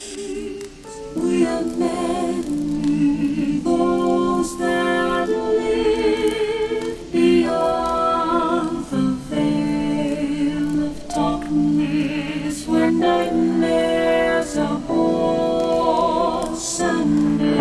We are many, those that live beyond the veil of darkness, where nightmares are born. Sanity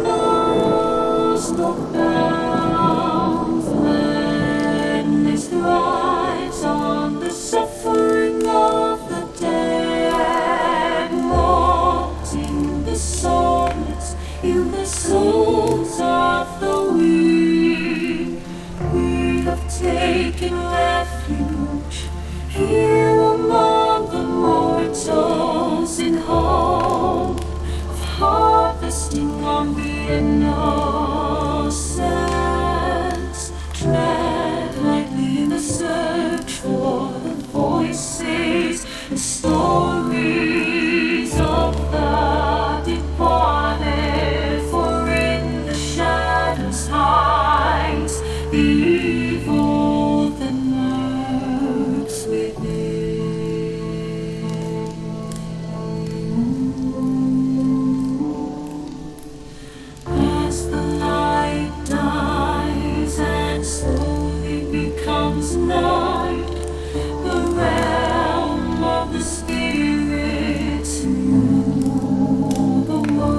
knows no bounds. Madness thrives on the suffering of the dead, rotting the souls in the souls of the weak. We have taken refuge here among the mortals in hope of harvesting on the innocent. Tread lightly in the search for the voices and stories of the departed, for in the shadows hides the evil that lurks within. As the light dies and slowly becomes night, the realm of the spirits rule the world.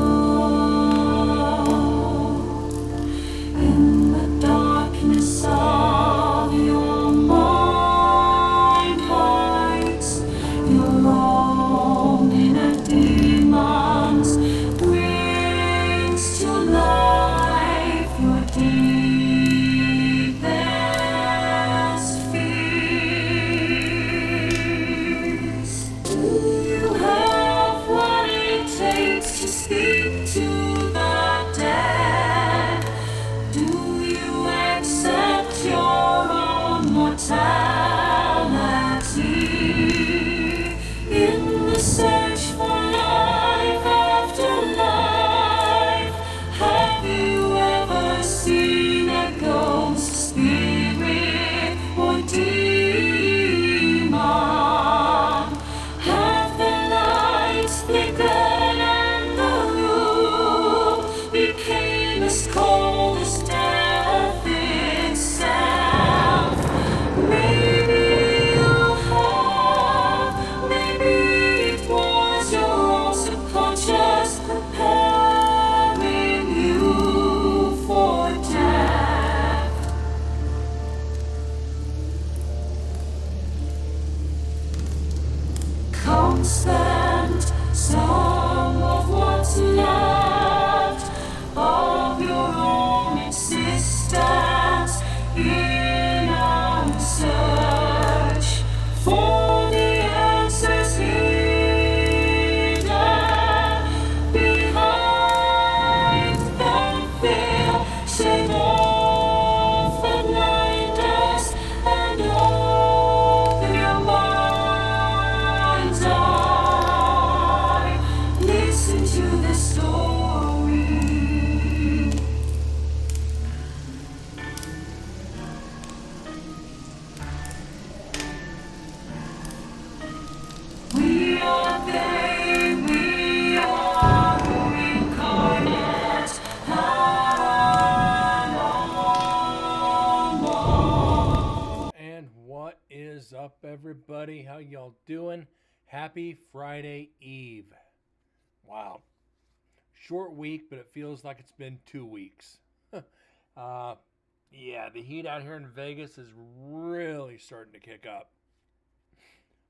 In the darkness of your mind hides your own inner demons, brings to life your deepest fears. Do you have what it takes to speak to the dead? Do you accept your own mortality? In the search for life after life, have you ever seen a ghost, spirit, or demon? Have the lights flickered and the room became as cold as death itself? Maybe you have, maybe it was your own subconscious preparing you for death. Come spend some of what's left of your own existence in our search for the answers hidden behind the veil. Shake off the blinders and open your mind's eye. Listen to the story. We are they, we are incarnate And what is up, everybody? How y'all doing? Happy Friday Eve. Wow. Short week, but it feels like it's been 2 weeks. Yeah, the heat out here in Vegas is really starting to kick up.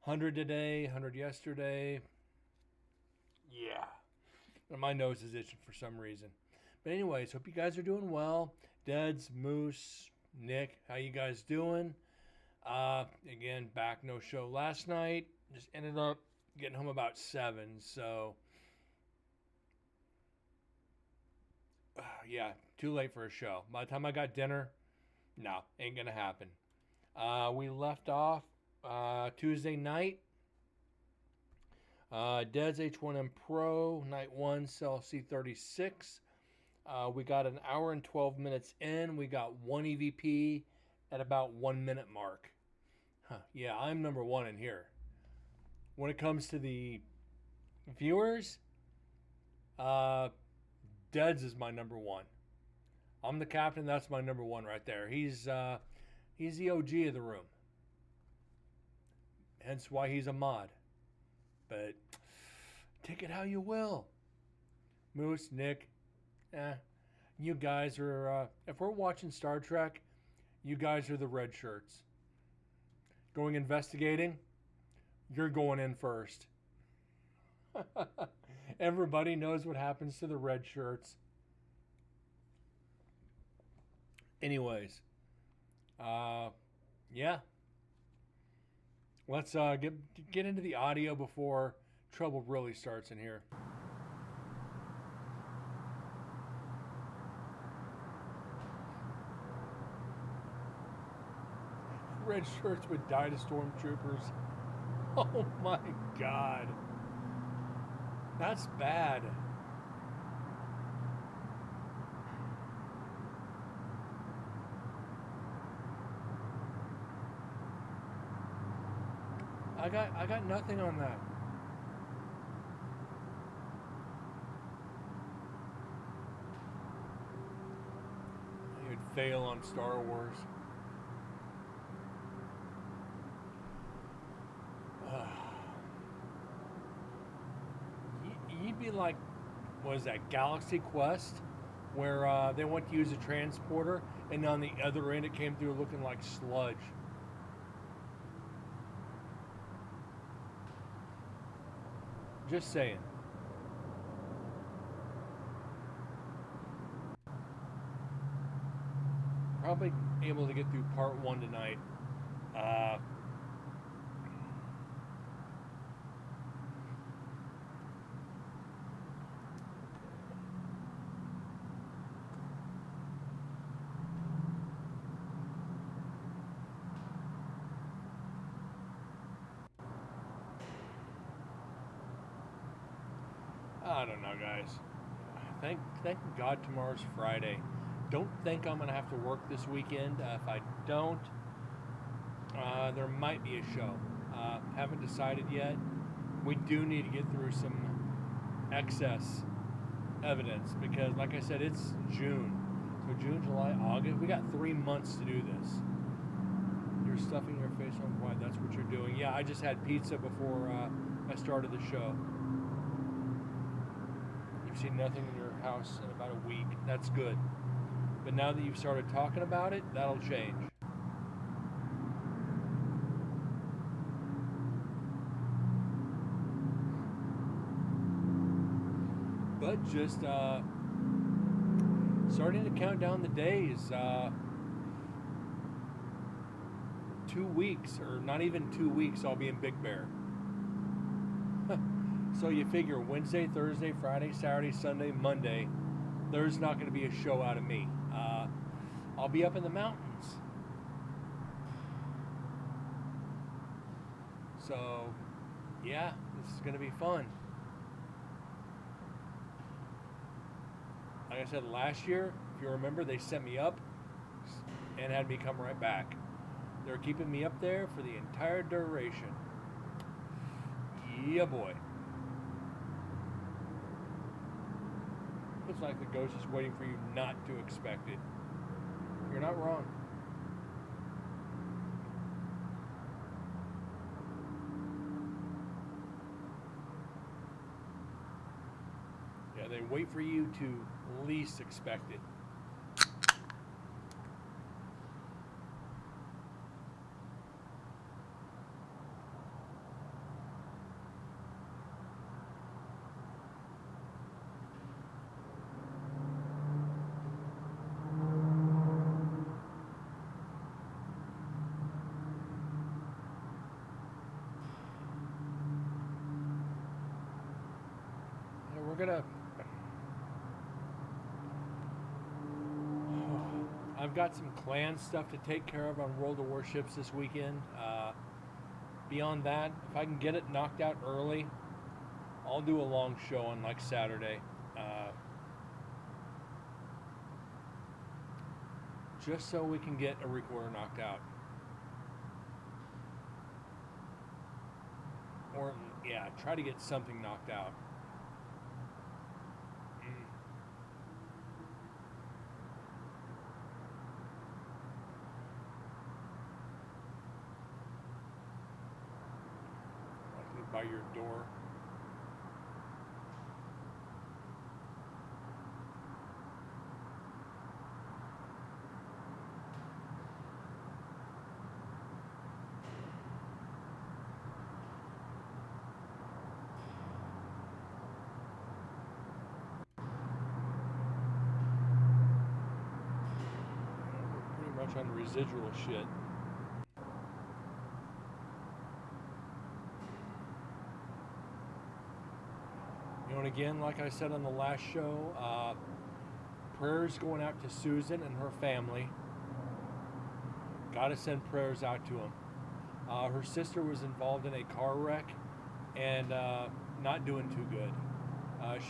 100 today, 100 yesterday. Yeah. And my nose is itching for some reason. But anyways, hope you guys are doing well. Deads, Moose, Nick, how you guys doing? Again, back no show last night. Just ended up getting home about 7. So, yeah, too late for a show. By the time I got dinner, no, ain't going to happen. We left off Tuesday night. Deads H1M Pro, Night 1, Cell C36. We got an hour and 12 minutes in. We got one EVP at about 1 minute mark. Yeah, I'm number one in here. when it comes to the viewers, Deads is my number one. I'm the captain. That's my number one right there. He's the OG of the room. Hence why he's a mod. But take it how you will. Moose, Nick, you guys are. If we're watching Star Trek, you guys are the red shirts. Going investigating, you're going in first. Everybody knows what happens to the red shirts. Anyways, yeah. Let's get into the audio before trouble really starts in here. Red shirts would die to stormtroopers. Oh my god. That's bad. I got nothing on that. He would fail on Star Wars. You'd be like, what is that, Galaxy Quest? Where they went to use a transporter, and on the other end it came through looking like sludge. Just saying. Probably able to get through part 1 tonight. I don't know, guys. Thank God tomorrow's Friday. Don't think I'm gonna have to work this weekend. If I don't, there might be a show. Haven't decided yet. We do need to get through some excess evidence because, like I said, it's June. So June, July, August. We got 3 months to do this. You're stuffing your face on why? That's what you're doing. Yeah, I just had pizza before I started the show. You've seen nothing in your house in about a week. That's good. But now that you've started talking about it, that'll change. But just starting to count down the days. 2 weeks, or not even 2 weeks, I'll be in Big Bear. So you figure Wednesday, Thursday, Friday, Saturday, Sunday, Monday, there's not going to be a show out of me. I'll be up in the mountains. So, yeah, this is going to be fun. Like I said, last year, if you remember, they sent me up and had me come right back. They're keeping me up there for the entire duration. Yeah, boy. Looks like the ghost is waiting for you not to expect it. You're not wrong. Yeah, they wait for you to least expect it. I've got some clan stuff to take care of on World of Warships this weekend. Beyond that, if I can get it knocked out early, I'll do a long show on like Saturday. Just so we can get a recorder knocked out. Or, yeah, try to get something knocked out. Likely by your door. Pretty much on residual shit. You know, and again, like I said on the last show, prayers going out to Susan and her family. Gotta send prayers out to them. Her sister was involved in a car wreck and not doing too good.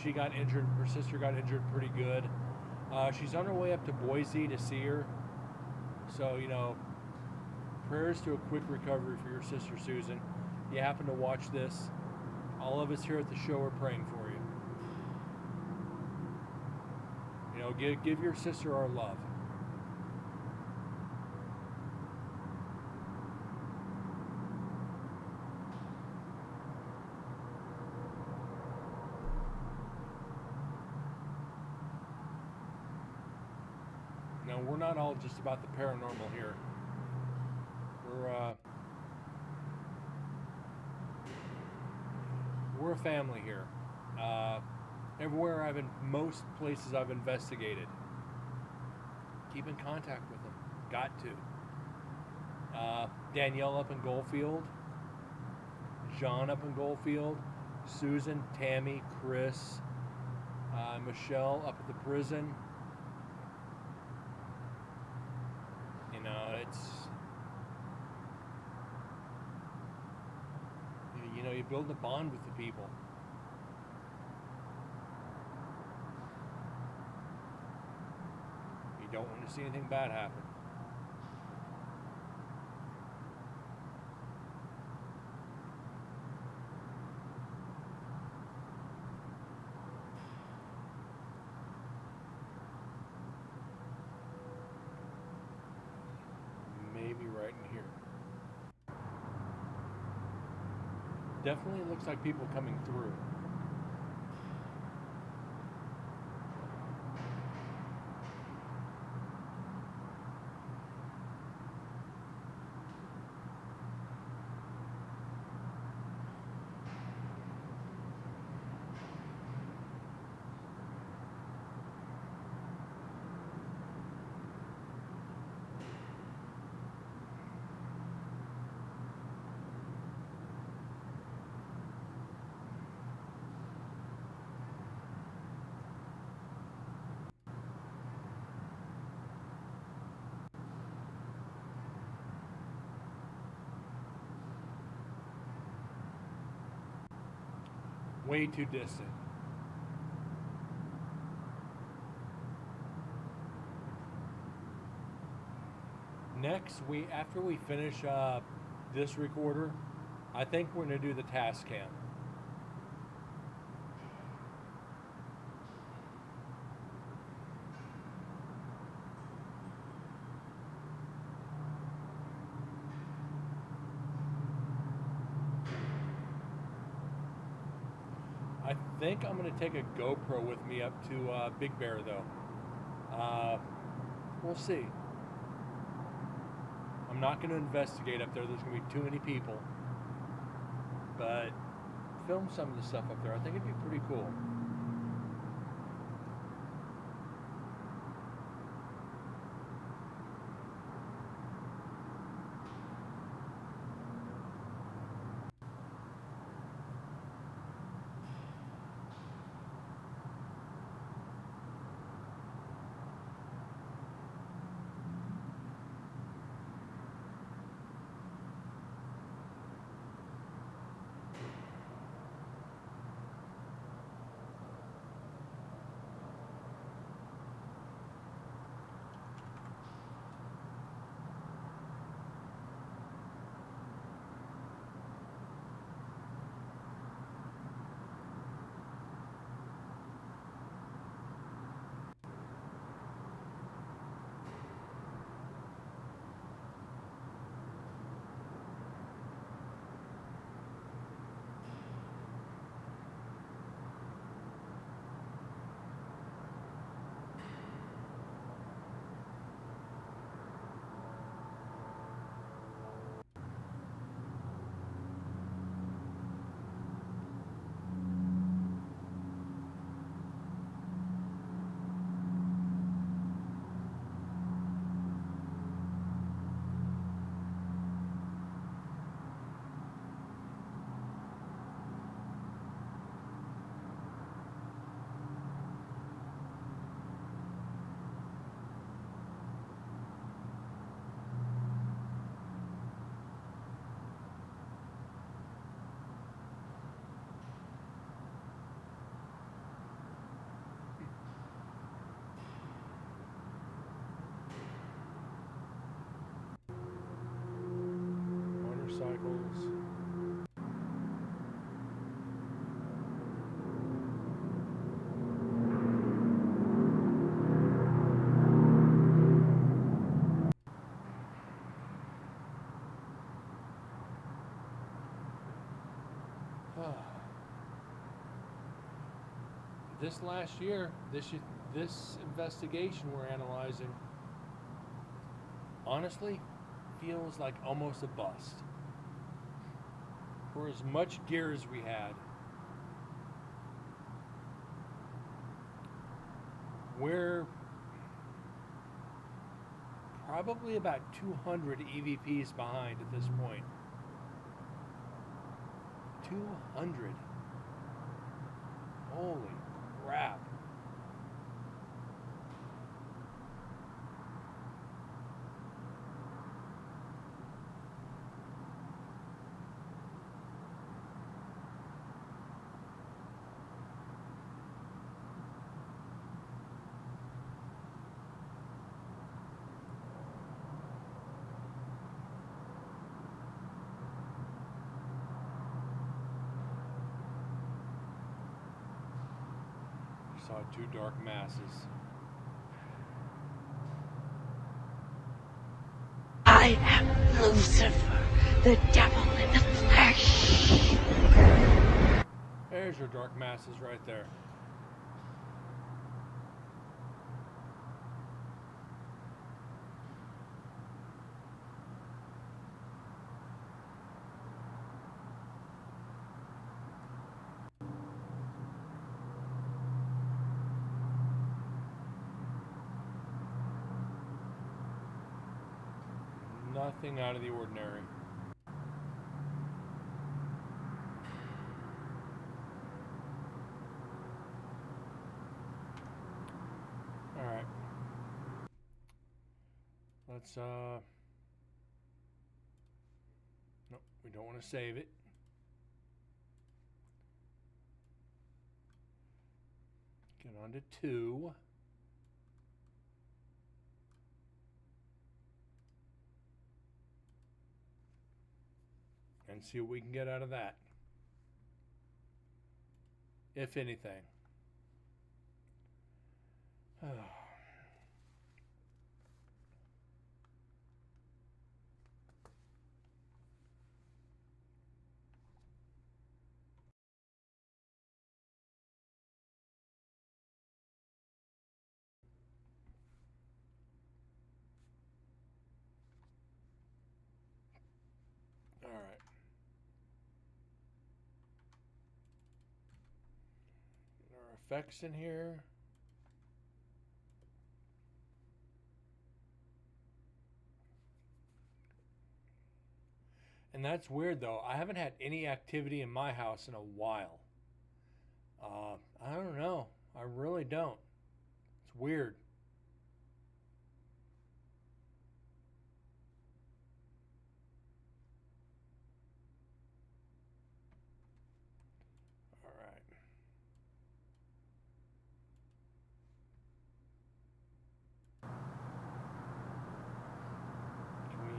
She got injured. Her sister got injured pretty good. She's on her way up to Boise to see her. So, you know, prayers to a quick recovery for your sister Susan. You happen to watch this, all of us here at the show are praying for you. You know, give your sister our love. Now, we're not all just about the paranormal here. We're a family here. Everywhere most places I've investigated, keep in contact with them. Got to. Danielle up in Goldfield, John up in Goldfield, Susan, Tammy, Chris, Michelle up at the prison. You know, you build a bond with the people. You don't want to see anything bad happen. Maybe right in here. Definitely looks like people coming through. Way too distant. Next, after we finish this recorder, I think we're going to do the task cam. I think I'm going to take a GoPro with me up to Big Bear, though. We'll see. I'm not going to investigate up there. There's going to be too many people. But film some of the stuff up there. I think it'd be pretty cool. This last year, this investigation we're analyzing, honestly, feels like almost a bust. For as much gear as we had, we're probably about 200 EVPs behind at this point. 200. Holy crap. Saw two dark masses. I am Lucifer, the devil in the flesh. There's your dark masses right there. Nothing out of the ordinary. All right. Let's nope, we don't want to save it. Get on to 2. And see what we can get out of that. If anything. All right. Get our effects in here. And that's weird though. I haven't had any activity in my house in a while. I don't know. I really don't. It's weird. All right. Can we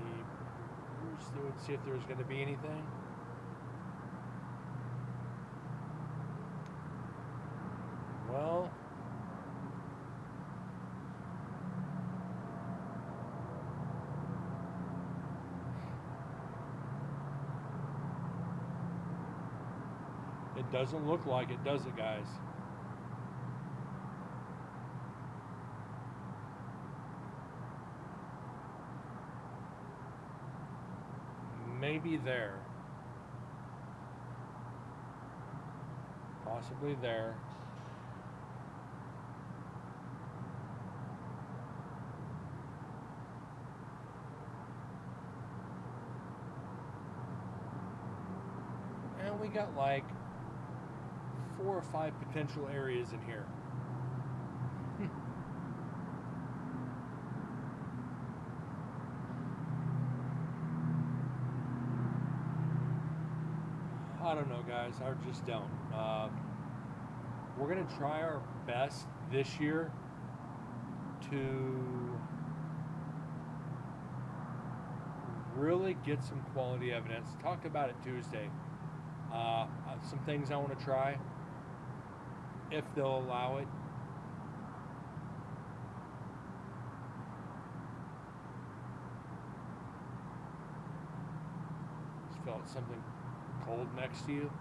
cruise through and see if there's going to be anything? Well, it doesn't look like it, does it, guys? Maybe there. Possibly there. And we got like 4 or 5 potential areas in here. I don't know, guys. I just don't. We're going to try our best this year to really get some quality evidence. Talked about it Tuesday. Some things I want to try, if they'll allow it. Just felt something cold next to you.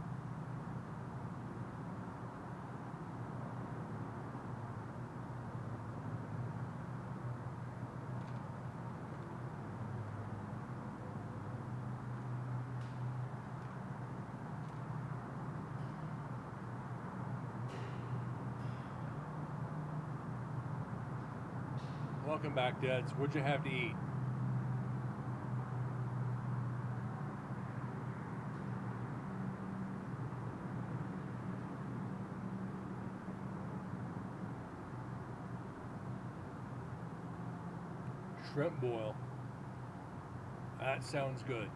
Welcome back, Dads. What'd you have to eat? Shrimp boil. That sounds good.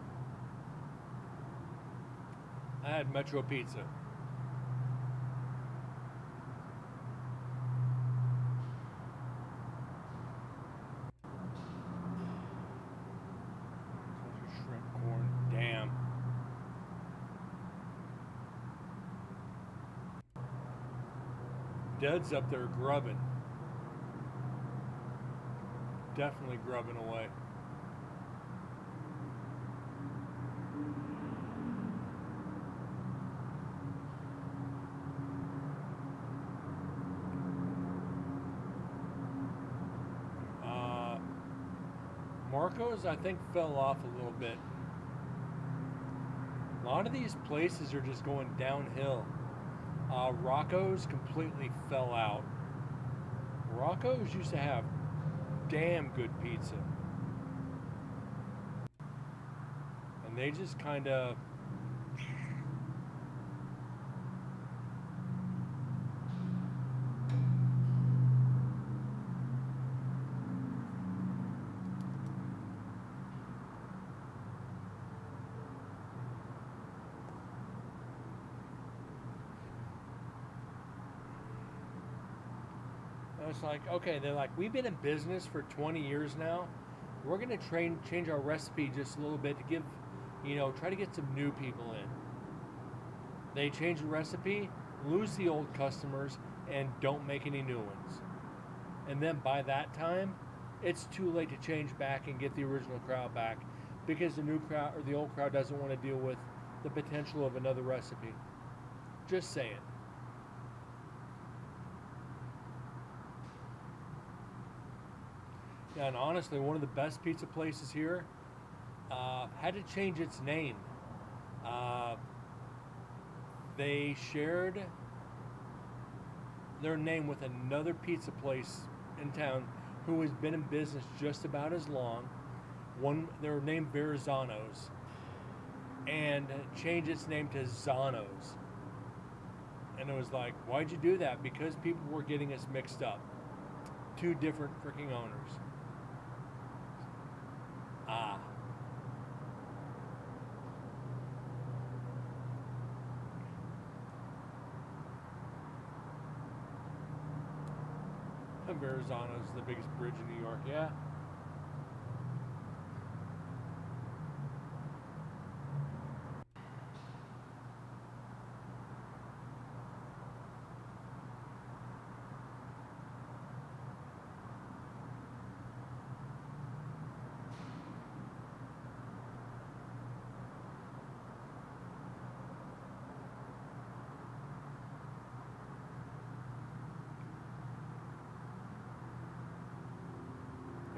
I had Metro Pizza. Shrimp corn. Damn. Dead's up there grubbing. Definitely grubbing away. Marco's, I think, fell off a little bit. A lot of these places are just going downhill. Rocco's completely fell out. Rocco's used to have damn good pizza. And they just kind of... It's like, okay, they're like, we've been in business for 20 years now. We're going to change our recipe just a little bit to give, try to get some new people in. They change the recipe, lose the old customers, and don't make any new ones. And then by that time, it's too late to change back and get the original crowd back because the new crowd or the old crowd doesn't want to deal with the potential of another recipe. Just say it. Yeah, and honestly, one of the best pizza places here had to change its name. They shared their name with another pizza place in town who has been in business just about as long. They were named Verrazano's, and changed its name to Zano's. And it was like, why'd you do that? Because people were getting us mixed up. Two different freaking owners. Verrazano's the biggest bridge in New York, yeah.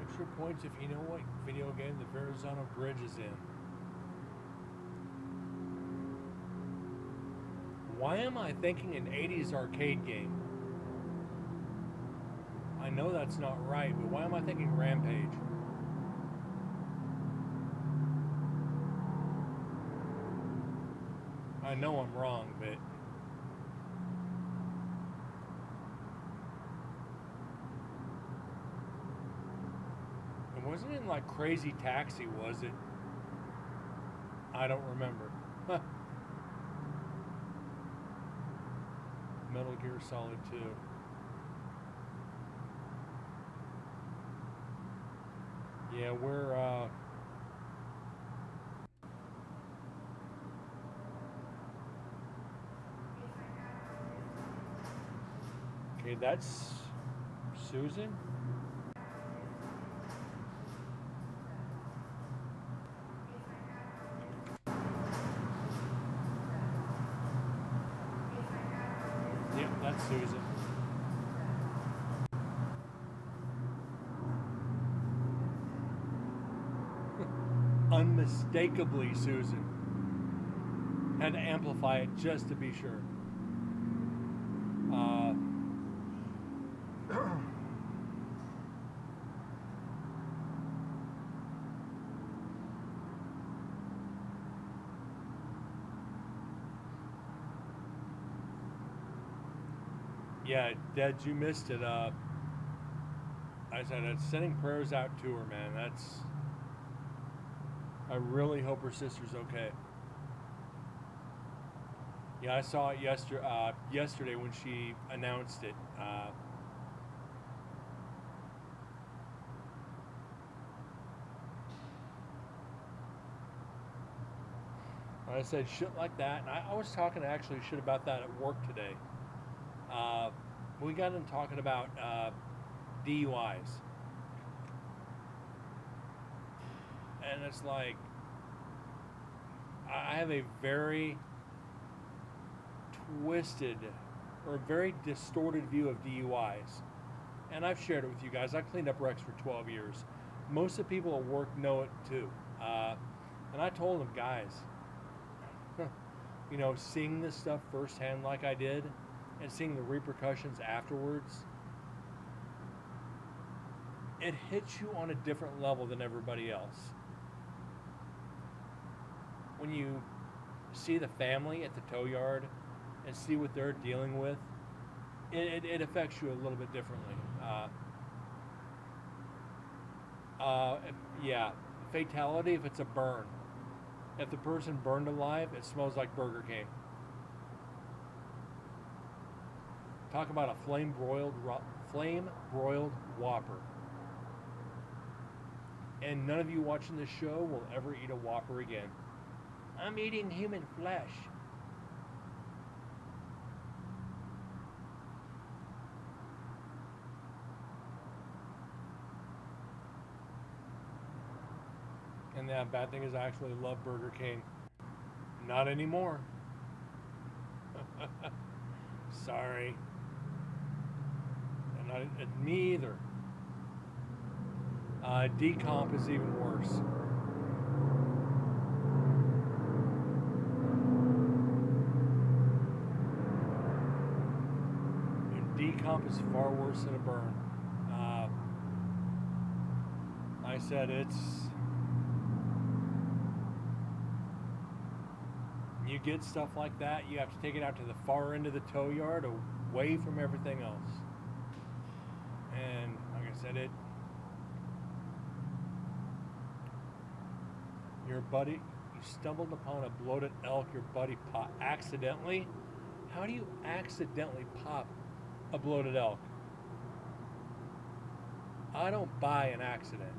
Extra points if you know what video game the Verrazano Bridge is in. Why am I thinking an 80s arcade game? I know that's not right, but why am I thinking Rampage? I know I'm wrong, but... It wasn't in like Crazy Taxi, was it? I don't remember. Metal Gear Solid 2. Yeah, we're okay, that's Susan. Yep, that's Susan. Unmistakably Susan. Had to amplify it just to be sure. Yeah, Dad, you missed it. I said it's sending prayers out to her, man. That's. I really hope her sister's okay. Yeah, I saw it yesterday when she announced it. I said shit like that, and I was talking actually shit about that at work today. Uh, we got into talking about DUIs, and it's like I have a very twisted or very distorted view of DUIs, and I've shared it with you guys. I cleaned up wrecks for 12 years. Most of the people at work know it too, and I told them, guys, seeing this stuff firsthand like I did, and seeing the repercussions afterwards, it hits you on a different level than everybody else. When you see the family at the tow yard and see what they're dealing with, it affects you a little bit differently. Yeah, fatality if it's a burn. If the person burned alive, it smells like Burger King. Talk about a flame broiled Whopper. And none of you watching this show will ever eat a Whopper again. I'm eating human flesh. And the bad thing is I actually love Burger King. Not anymore. Sorry. And me either. Decomp is even worse. And decomp is far worse than a burn. I said you get stuff like that, you have to take it out to the far end of the tow yard, away from everything else. And like I said, your buddy, you stumbled upon a bloated elk your buddy accidentally. How do you accidentally pop a bloated elk? I don't buy an accident.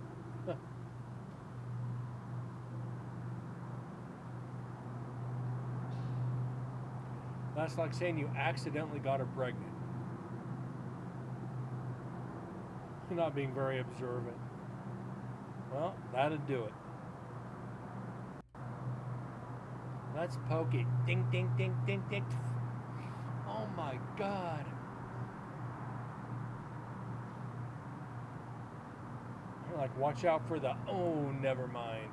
That's like saying you accidentally got her pregnant. You're not being very observant. Well, that'd do it. Let's poke it. Ding, ding, ding, ding, ding. Oh my God. You're like, watch out for the, oh, never mind.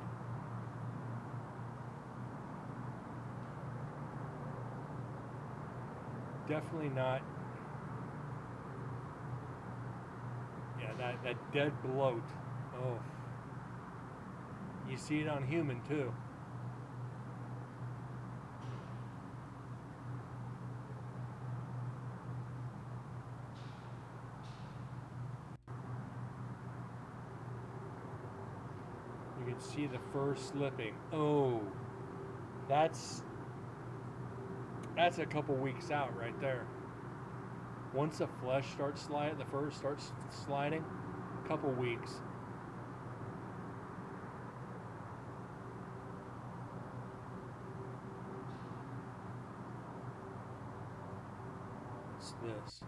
Definitely not. Yeah, that dead bloat. Oh. You see it on human too. You can see the fur slipping. Oh, that's a couple weeks out right there. Once the flesh starts sliding, the fur starts sliding, couple weeks. What's this?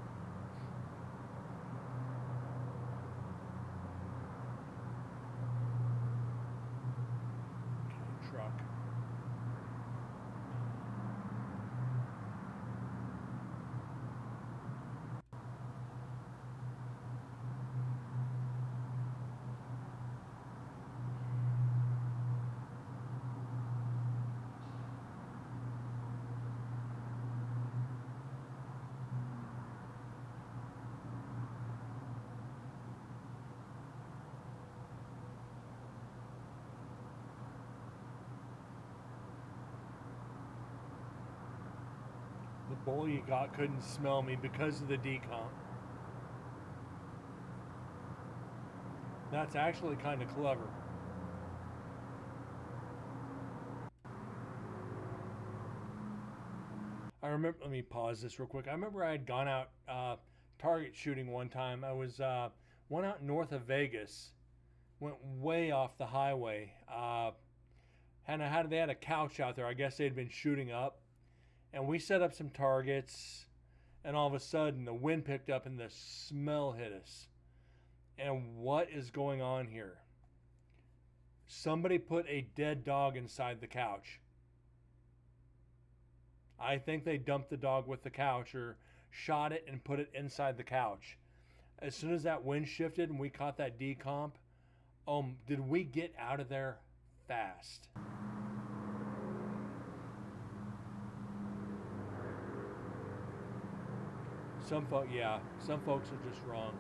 Okay, truck. bull you got couldn't smell me because of the decomp. That's actually kind of clever. I remember, let me pause this real quick. I remember I had gone out target shooting one time. I was went out north of Vegas, went way off the highway. And they had a couch out there. I guess they'd been shooting up, and we set up some targets. And all of a sudden, the wind picked up and the smell hit us. And what is going on here? Somebody put a dead dog inside the couch. I think they dumped the dog with the couch or shot it and put it inside the couch. As soon as that wind shifted and we caught that decomp, did we get out of there fast. Some folks are just wrong.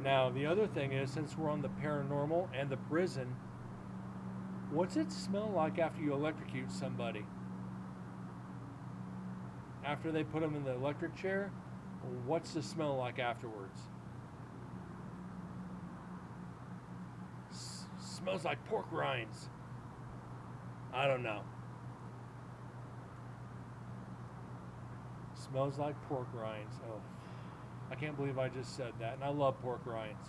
Now, the other thing is, since we're on the paranormal and the prison, what's it smell like after you electrocute somebody? After they put them in the electric chair, what's the smell like afterwards? Smells like pork rinds. I don't know. Smells like pork rinds. Oh, I can't believe I just said that. And I love pork rinds.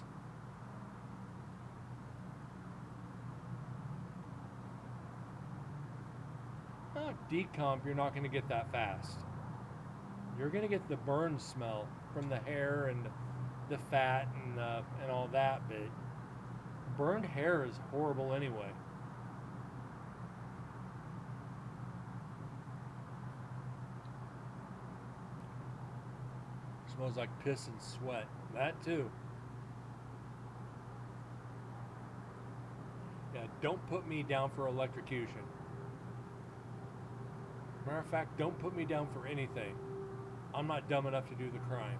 Decomp, you're not going to get that fast. You're going to get the burn smell from the hair and the fat and all that, but burned hair is horrible anyway. Smells like piss and sweat. That too. Yeah, don't put me down for electrocution. Matter of fact, don't put me down for anything. I'm not dumb enough to do the crime.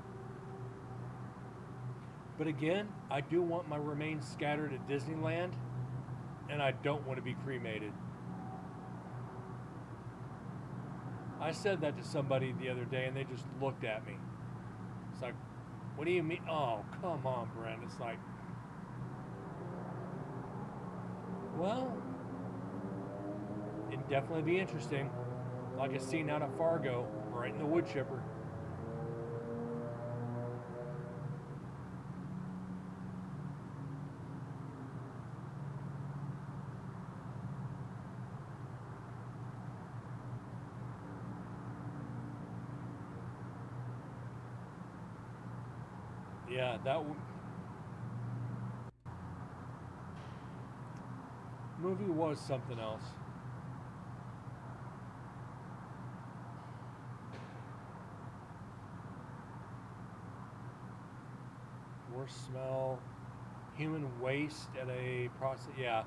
But again, I do want my remains scattered at Disneyland, and I don't want to be cremated. I said that to somebody the other day, and they just looked at me. It's like, what do you mean? Oh, come on, Brent. It's like, well, it'd definitely be interesting. Like a scene out of Fargo, right in the wood chipper. Yeah, that movie was something else. Worst smell, human waste at a process. Yeah,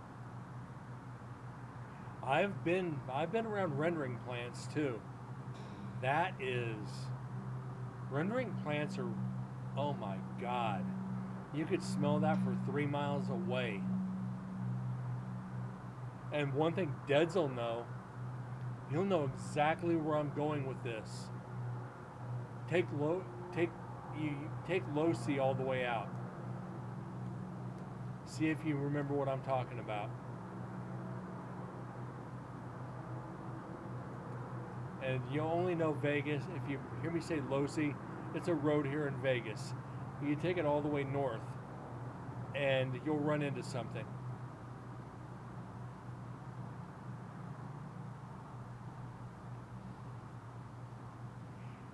I've been around rendering plants too. That is, rendering plants are, oh my God, you could smell that for 3 miles away. And one thing Deads will know, he'll know exactly where I'm going with this. Take Losi all the way out. See if you remember what I'm talking about. And you only know Vegas if you hear me say Losi. It's a road here in Vegas. You take it all the way north, and you'll run into something.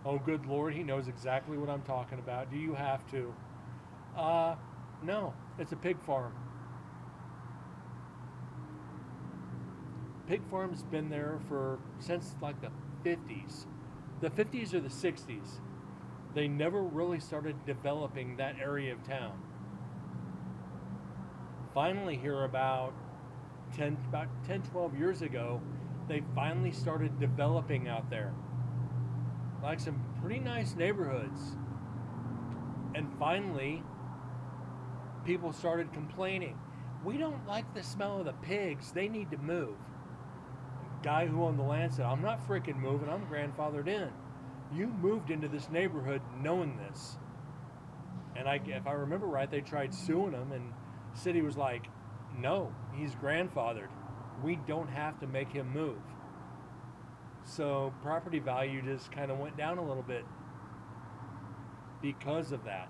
Oh, good Lord, he knows exactly what I'm talking about. Do you have to? No, it's a pig farm. Pig farm's been there since like the 50s. The 50s or the 60s. They never really started developing that area of town. Finally here about 10, 12 years ago, they finally started developing out there. Like some pretty nice neighborhoods. And finally, people started complaining. We don't like the smell of the pigs. They need to move. Guy who owned the land said, I'm not freaking moving, I'm grandfathered in. You moved into this neighborhood knowing this. And if I remember right, they tried suing him, and city was like, no, he's grandfathered. We don't have to make him move. So property value just kind of went down a little bit because of that.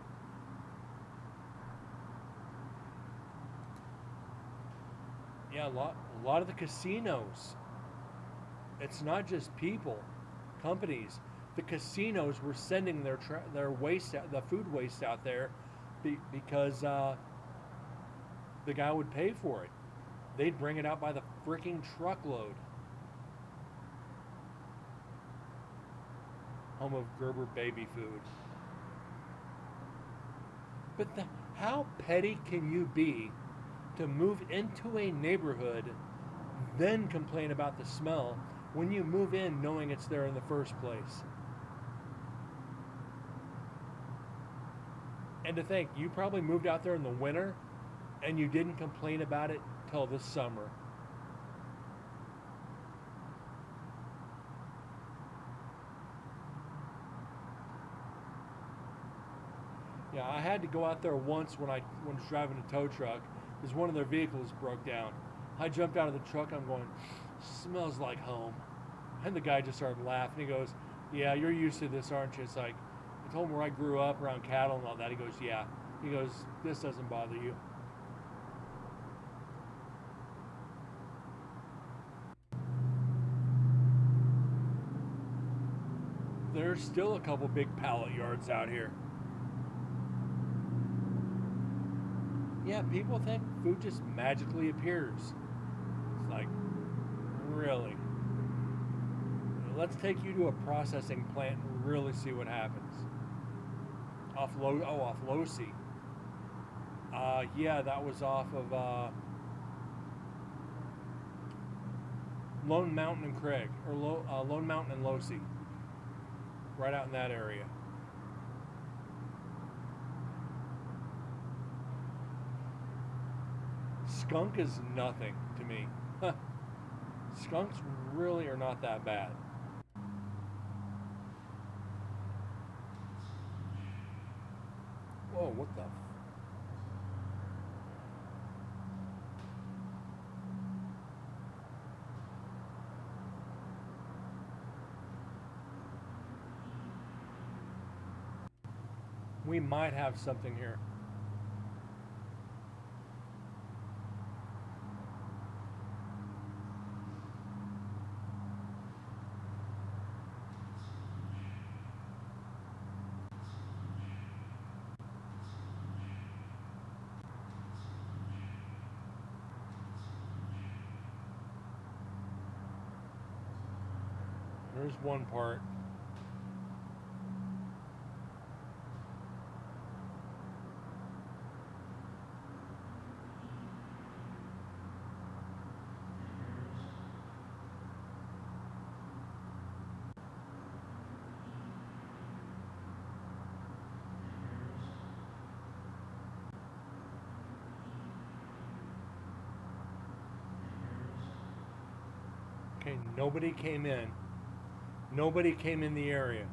Yeah, a lot of the casinos, it's not just people, companies. The casinos were sending their waste, the food waste out there, because the guy would pay for it. They'd bring it out by the freaking truckload. Home of Gerber baby food. But how petty can you be to move into a neighborhood, then complain about the smell when you move in knowing it's there in the first place? And to think, you probably moved out there in the winter and you didn't complain about it till this summer. Yeah, I had to go out there once when I was driving a tow truck because one of their vehicles broke down. I jumped out of the truck, I'm going, smells like home. And the guy just started laughing. He goes, yeah, you're used to this, aren't you? It's like, I told him where I grew up around cattle and all that. He goes, yeah. He goes, this doesn't bother you. There's still a couple big pallet yards out here. Yeah, people think food just magically appears. It's like, really? Let's take you to a processing plant and really see what happens. Off Losee. Yeah, that was off of Lone Mountain and Craig, or Lone Mountain and Losee. Right out in that area. Skunk is nothing to me. Skunks really are not that bad. Whoa, what the? We might have something here. There's one part. Okay, nobody came in. Nobody came in the area.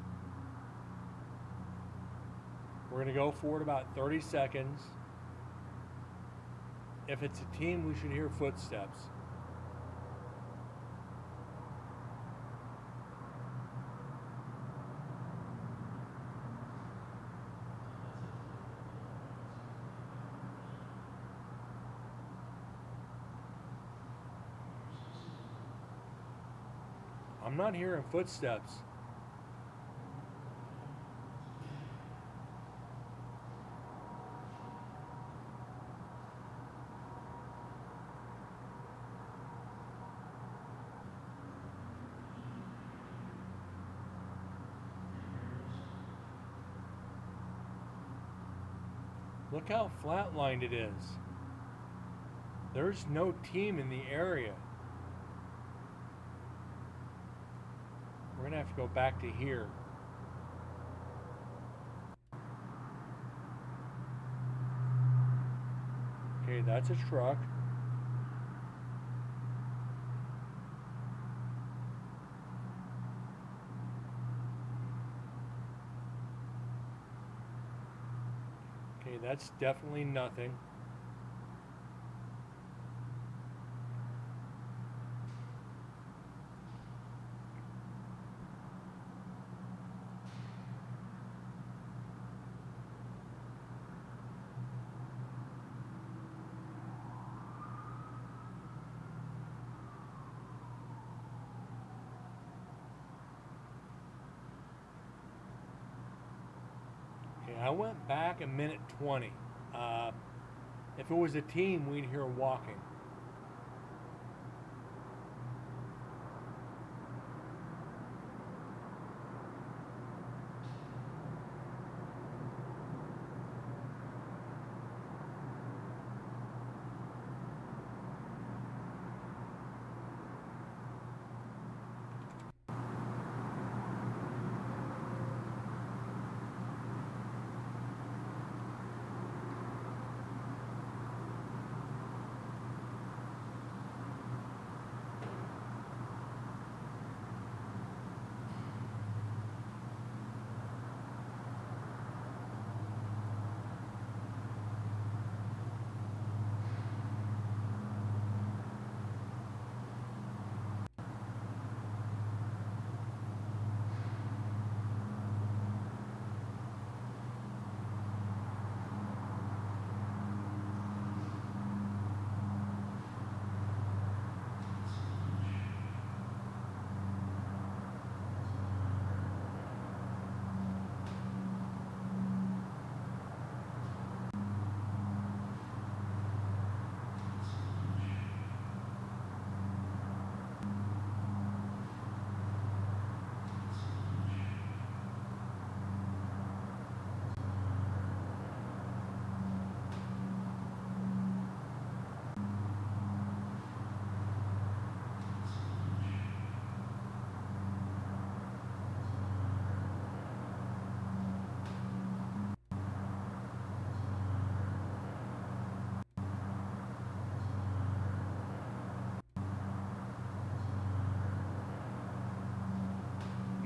We're going to go forward about 30 seconds. If it's a team, we should hear footsteps. I'm not hearing footsteps. Look how flatlined it is. There's no team in the area. We're gonna have to go back to here. Okay, that's a truck. Okay, that's definitely nothing. Okay, I went back a minute 20. Uh, if it was a team, we'd hear walking.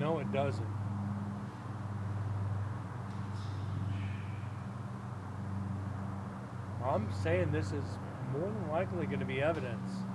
No, it doesn't. I'm saying this is more than likely going to be evidence.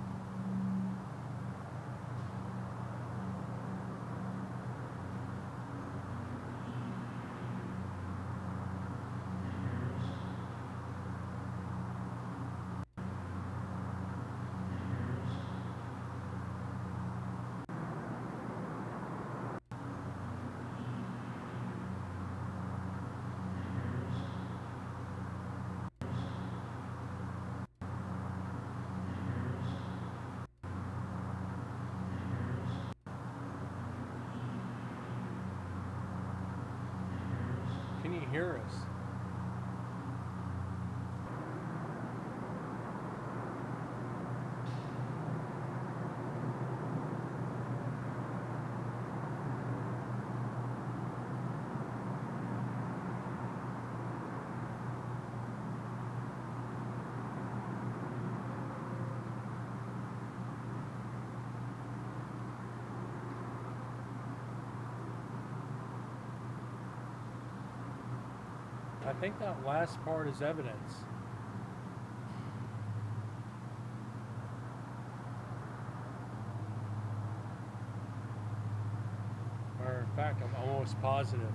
Can you hear us? I think that last part is evidence. Or in fact, I'm almost positive.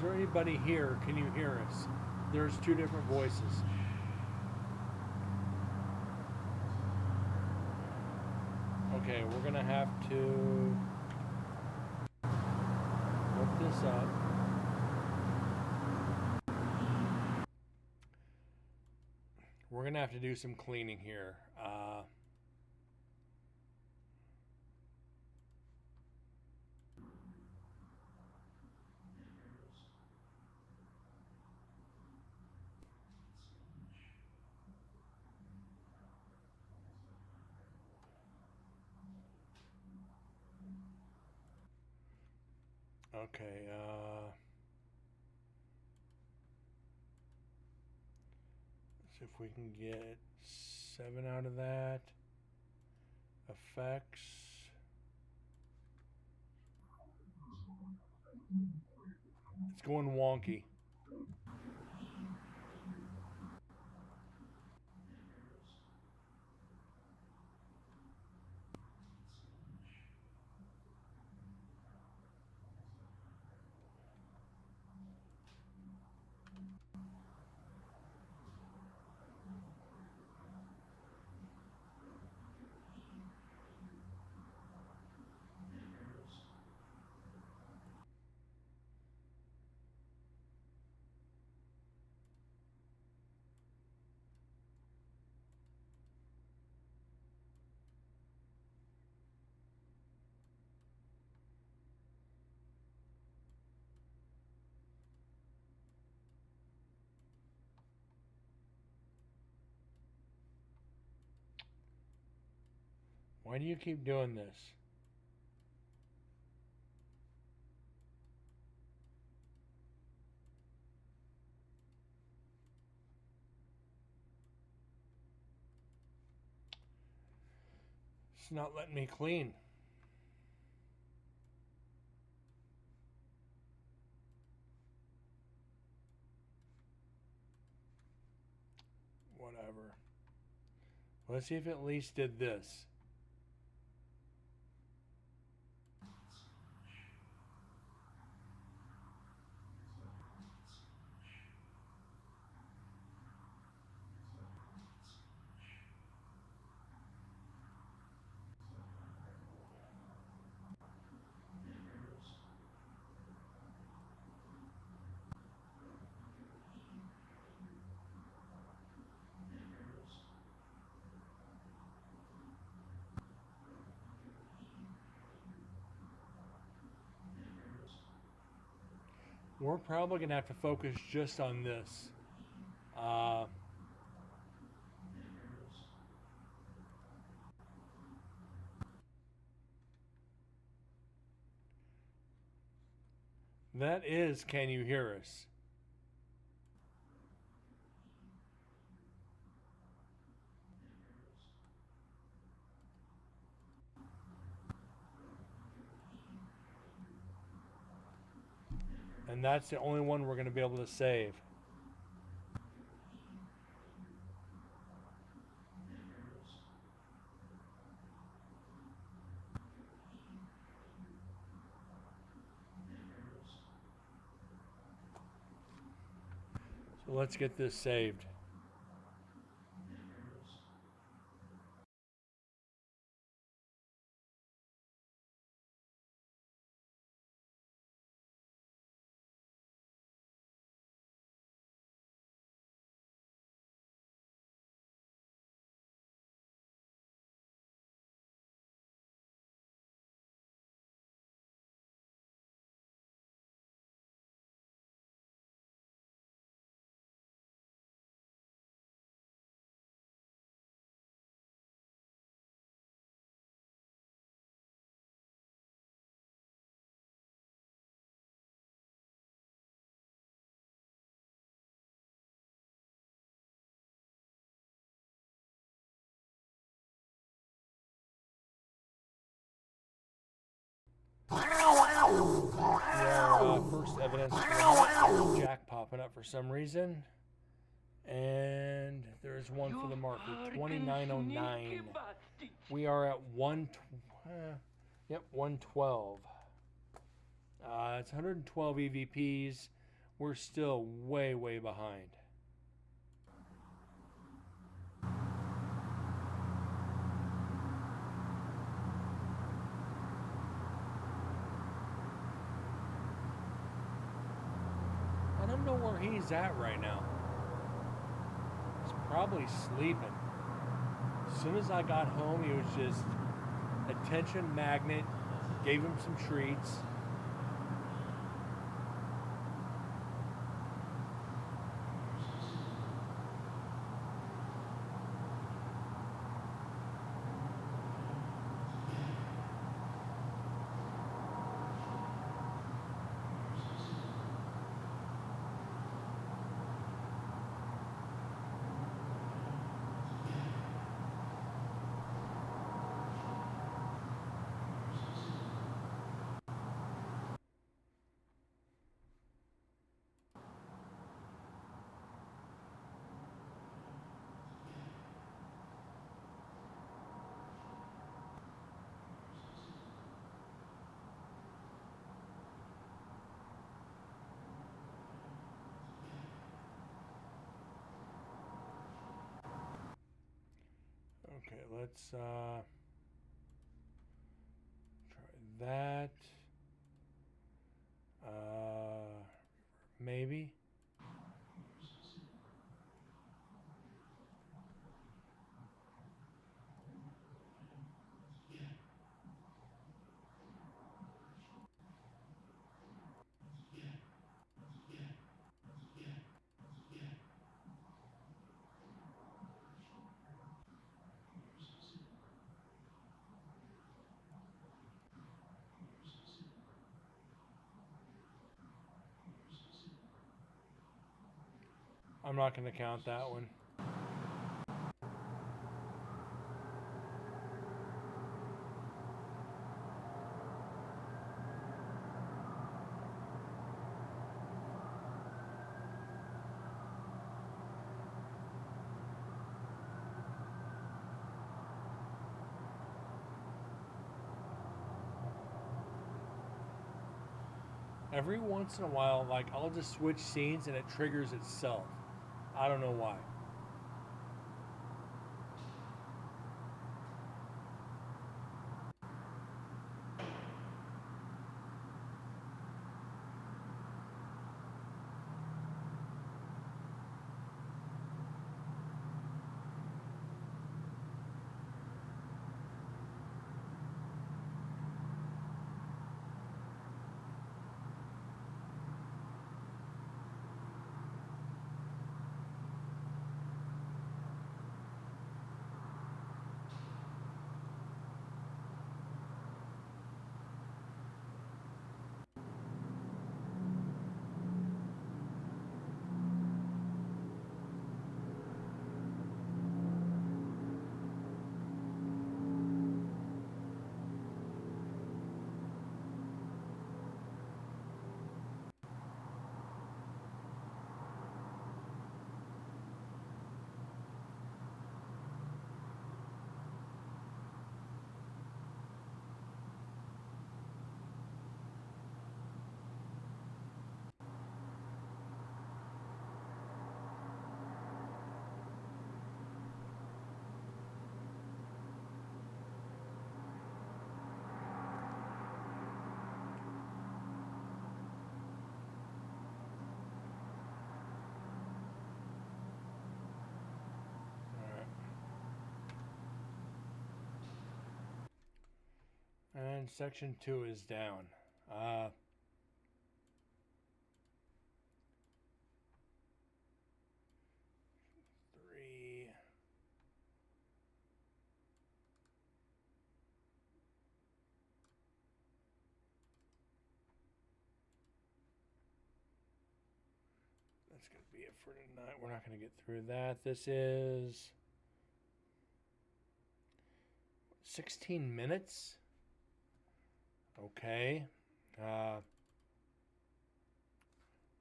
there anybody here? Can you hear us? There's two different voices. Okay, we're gonna have to look this up. We're gonna have to do some cleaning here. Okay, let's see if we can get 7 out of that. Effects. It's going wonky. Why do you keep doing this? It's not letting me clean. Whatever. Let's see if it at least did this. We're probably going to have to focus just on this. That is, can you hear us? And that's the only one we're going to be able to save. So let's get this saved. Yeah, first evidence for Jack popping up for some reason. And there's one for the marker, 2909. We are at 112. It's 112 EVPs. we're still way, way behind. I don't know where he's at right now. He's probably sleeping. As soon as I got home, he was just attention magnet, gave him some treats. Okay, let's try that. Maybe. I'm not going to count that one. Every once in a while, like, I'll just switch scenes and it triggers itself. I don't know why. And section 2 is down. Three. That's going to be it for tonight. We're not going to get through that. This is 16 minutes. Okay.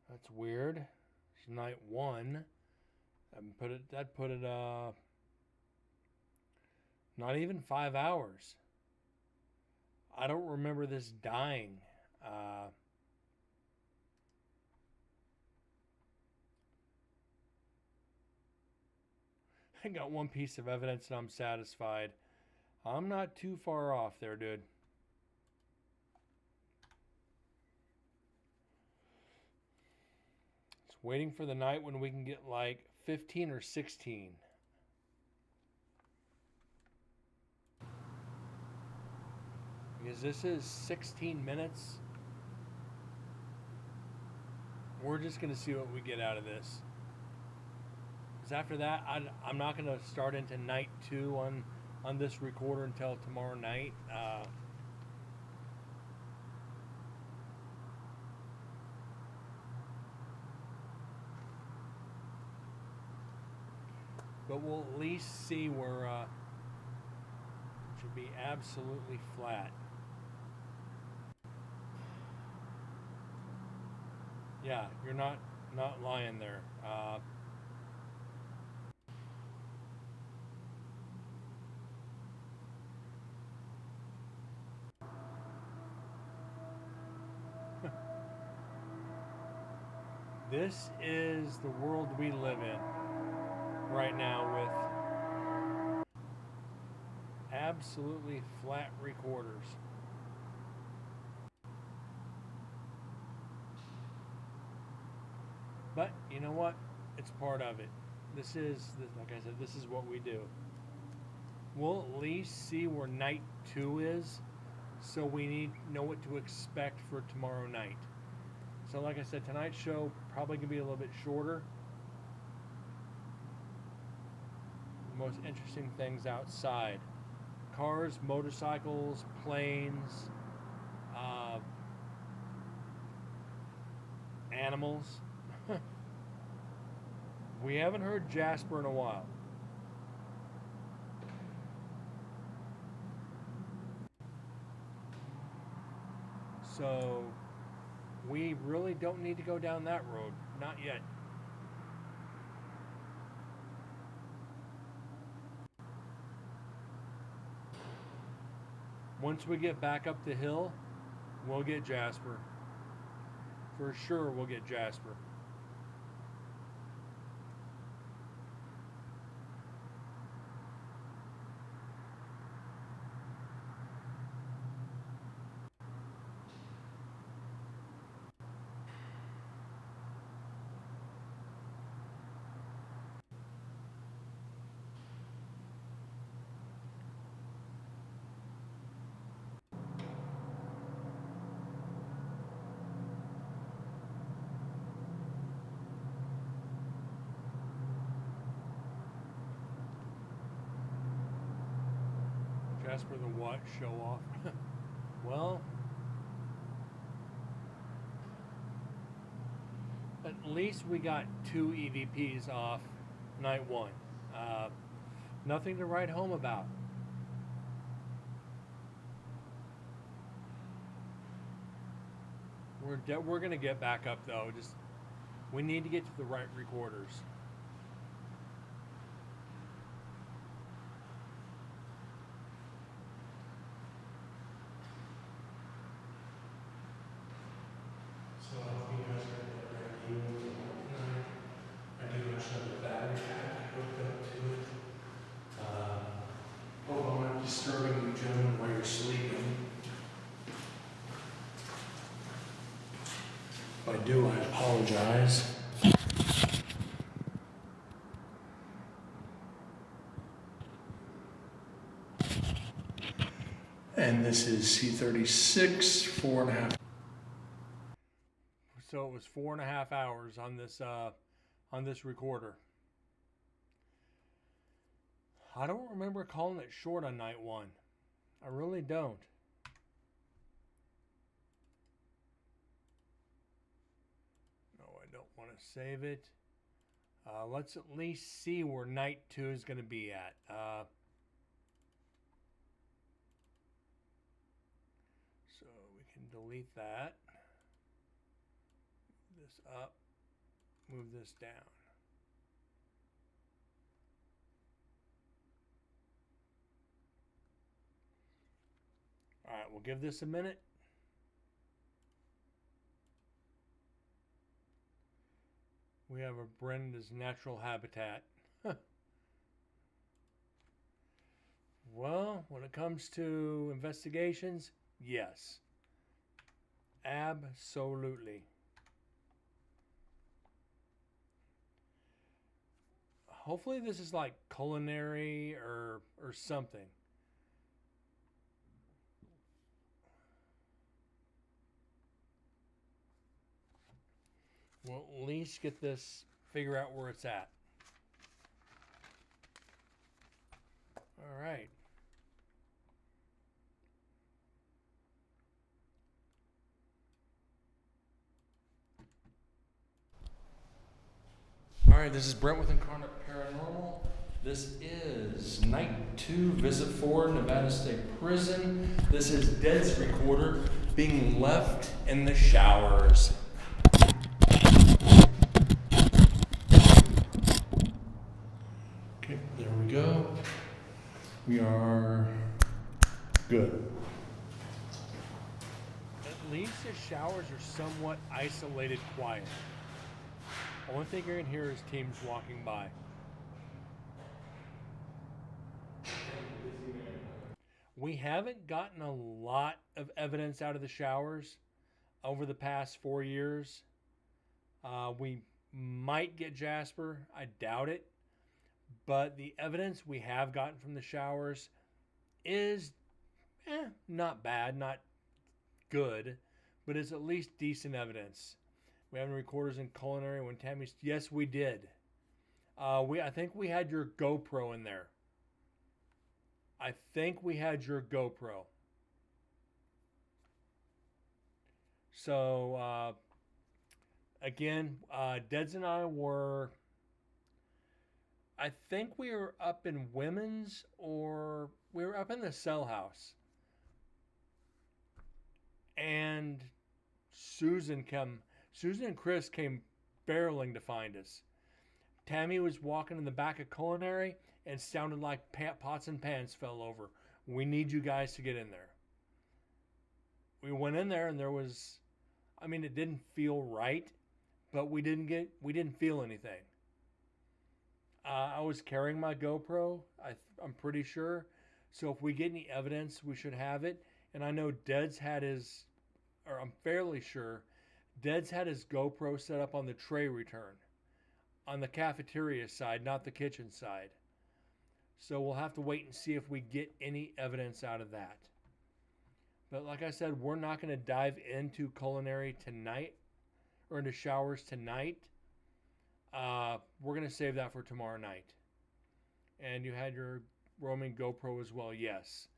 That's weird. It's night 1. That put it not even 5 hours. I don't remember this dying. I got one piece of evidence and I'm satisfied. I'm not too far off there, dude. Just waiting for the night when we can get like 15 or 16. Because this is 16 minutes. We're just going to see what we get out of this. Because after that, I'm not going to start into night 2 on this recorder until tomorrow night. But we'll at least see where it should be absolutely flat. Yeah, you're not lying there. This is the world we live in right now with absolutely flat recorders. But you know what? It's part of it. This is, like I said, this is what we do. We'll at least see where night 2 is, so we need to know what to expect for tomorrow night. So like I said, tonight's show probably going to be a little bit shorter. The most interesting things outside. Cars, motorcycles, planes, animals. We haven't heard Jasper in a while. So we really don't need to go down that road. Not yet. Once we get back up the hill, we'll get Jasper. For sure, we'll get Jasper. Jasper the what? Show off? Well, at least we got 2 EVPs off night 1. Nothing to write home about. We're gonna get back up though. Just we need to get to the right recorders. So I hope you guys are ready tonight. I do actually have a battery pack hooked up to it. Hope I'm not disturbing you gentlemen while you're sleeping. If I do, I apologize. And this is C36, 4.5. So it was 4.5 hours on this recorder. I don't remember calling it short on night 1. I really don't. No, I don't want to save it. Let's at least see where night 2 is going to be at. So we can delete that. Move this up. Move this down. All right, we'll give this a minute. We have a Brenda's natural habitat. Well, when it comes to investigations, yes. Absolutely. Hopefully this is like culinary or something. We'll at least get this, figure out where it's at. All right. All right, this is Brent with Incarnate Paranormal. This is night 2, visit 4, Nevada State Prison. This is Dead's recorder being left in the showers. Okay, there we go. We are good. At least the showers are somewhat isolated, quiet. Only thing you're gonna hear is teams walking by. We haven't gotten a lot of evidence out of the showers over the past 4 years. We might get Jasper. I doubt it. But the evidence we have gotten from the showers is not bad, not good, but it's at least decent evidence. We have recorders in culinary when Tammy's. Yes, we did. I think we had your GoPro in there. I think we had your GoPro. So again, Deds and I were. I think we were up in Women's, or we were up in the cell house, and Susan and Chris came barreling to find us. Tammy was walking in the back of culinary and sounded like pots and pans fell over. We need you guys to get in there. We went in there and there was, it didn't feel right, but we didn't feel anything. I was carrying my GoPro, I'm pretty sure. So if we get any evidence, we should have it. And I know Deds had his, or I'm fairly sure, Deds had his GoPro set up on the tray return, on the cafeteria side, not the kitchen side. So we'll have to wait and see if we get any evidence out of that. But like I said, we're not going to dive into culinary tonight, or into showers tonight. We're going to save that for tomorrow night. And you had your roaming GoPro as well, yes.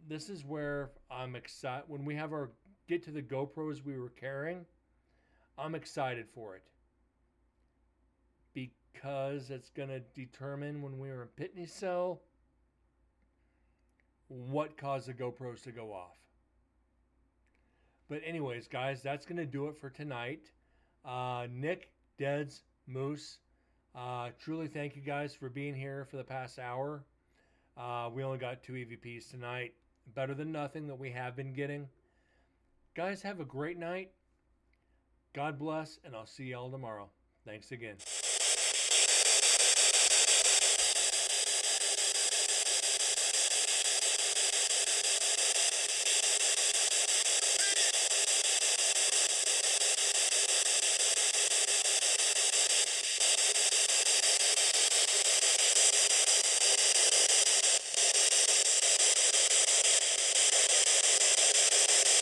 This is where I'm excited. When we have our get to the GoPros we were carrying, I'm excited for it. Because it's going to determine when we were in Pitney Cell what caused the GoPros to go off. But anyways, guys, that's going to do it for tonight. Nick, Deds, Moose, truly thank you guys for being here for the past hour. We only got 2 EVPs tonight. Better than nothing that we have been getting. Guys, have a great night. God bless, and I'll see y'all tomorrow. Thanks again.